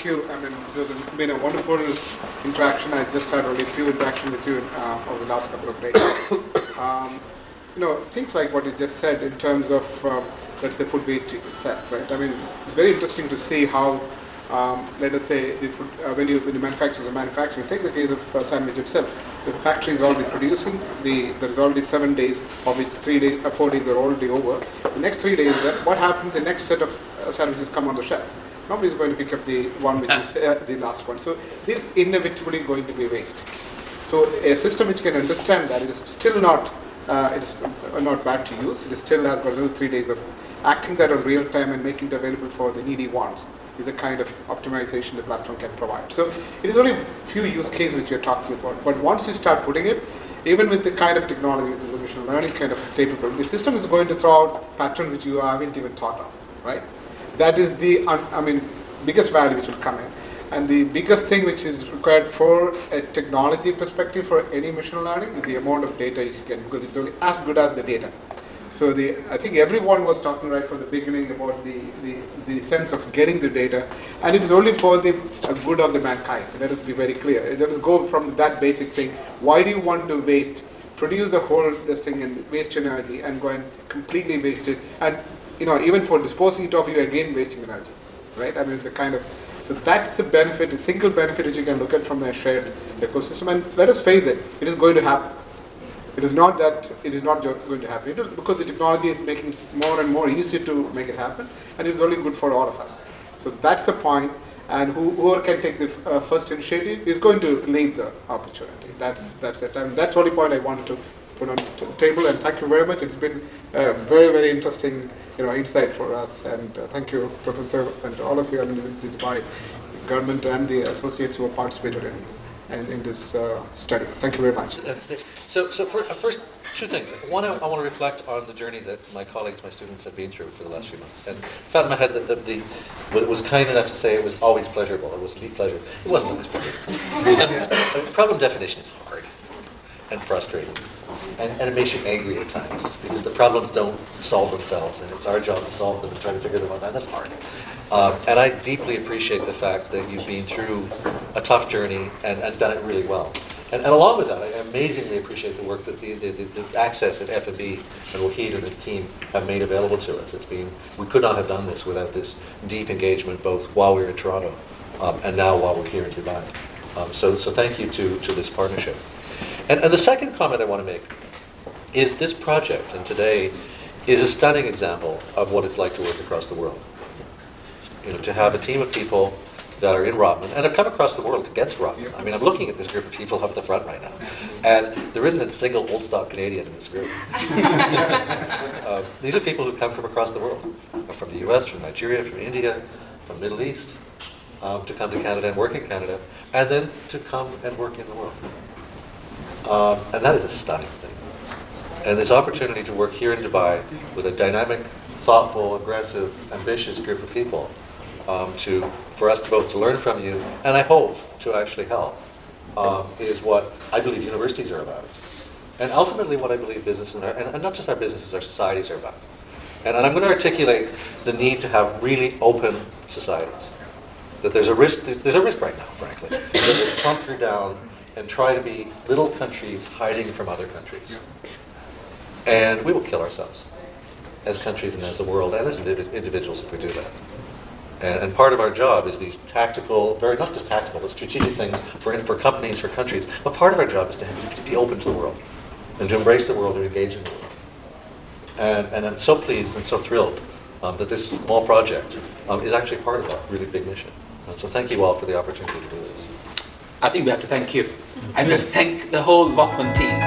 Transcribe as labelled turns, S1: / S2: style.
S1: you. I mean, it has been a wonderful interaction. I just had only a few interactions with you over the last couple of days. Things like what you just said in terms of, let's say, food waste itself, right? I mean, it's very interesting to see how, let us say, the food, when you manufacture, take the case of sandwich itself. The factory is already producing. There is already 7 days, of which 4 days are already over. The next 3 days, what happens? The next set of sandwiches come on the shelf. Nobody's going to pick up the one which is the last one. So this is inevitably going to be waste. So a system which can understand that, it is still not not bad to use. It still has got another 3 days of acting that on real time and making it available for the needy ones. Is the kind of optimization the platform can provide. So it is only a few use cases which we are talking about. But once you start putting it, even with the kind of technology, which is a machine learning kind of capability, the system is going to throw out patterns which you haven't even thought of, right? That is the, biggest value which will come in. And the biggest thing which is required for a technology perspective for any machine learning is the amount of data you get, because it's only as good as the data. So I think everyone was talking right from the beginning about the sense of getting the data, and it is only for the good of the mankind. Let us be very clear. Let us go from that basic thing. Why do you want to produce the whole this thing and waste energy and go and completely waste it? And even for disposing it off, you are again wasting energy, right? I mean, so that's the benefit, a single benefit which you can look at from a shared ecosystem. And let us face it, it is going to happen. It is not that it is not going to happen, because the technology is making it more and more easy to make it happen, and it is only good for all of us. So that's the point, and whoever can take the first initiative is going to lead the opportunity. That's it. And that's the only point I wanted to put on the table, and thank you very much. It's been a very, very interesting insight for us, and thank you, Professor, and all of you, and the Dubai government and the associates who have participated in this study. Thank you very much.
S2: So first, two things. One, I want to reflect on the journey that my colleagues, my students have been through for the last few months. And found in my head that was kind enough to say it was always pleasurable. It was a deep pleasure. It wasn't always pleasurable. Problem definition is hard and frustrating. And it makes you angry at times, because the problems don't solve themselves, and it's our job to solve them and try to figure them out. And that's hard. And I deeply appreciate the fact that you've been through a tough journey and done it really well. And along with that, I amazingly appreciate the work that the access that F&B and Wahid and the team have made available to us. We could not have done this without this deep engagement, both while we were in Toronto and now while we're here in Dubai. So thank you to this partnership. And the second comment I want to make is this project, and today, is a stunning example of what it's like to work across the world. To have a team of people that are in Rotman, and have come across the world to get to Rotman. I mean, I'm looking at this group of people up at the front right now, and there isn't a single old stock Canadian in this group. These are people who come from across the world, from the US, from Nigeria, from India, from the Middle East, to come to Canada and work in Canada, and then to come and work in the world. And that is a stunning thing. And this opportunity to work here in Dubai with a dynamic, thoughtful, aggressive, ambitious group of people, for us both to learn from you, and I hope to actually help, is what I believe universities are about. And ultimately what I believe businesses are, and not just our businesses, our societies are about. And I'm going to articulate the need to have really open societies. That there's a risk right now, frankly, that we bunker down and try to be little countries hiding from other countries. And we will kill ourselves as countries and as the world and as individuals if we do that. And part of our job is these tactical, not just tactical, but strategic things for companies, for countries. But part of our job is to be open to the world and to embrace the world and engage in the world. And I'm so pleased and so thrilled that this small project is actually part of that really big mission. And so thank you all for the opportunity to do this.
S3: I think we have to thank you. And we have to thank the whole Rotman team.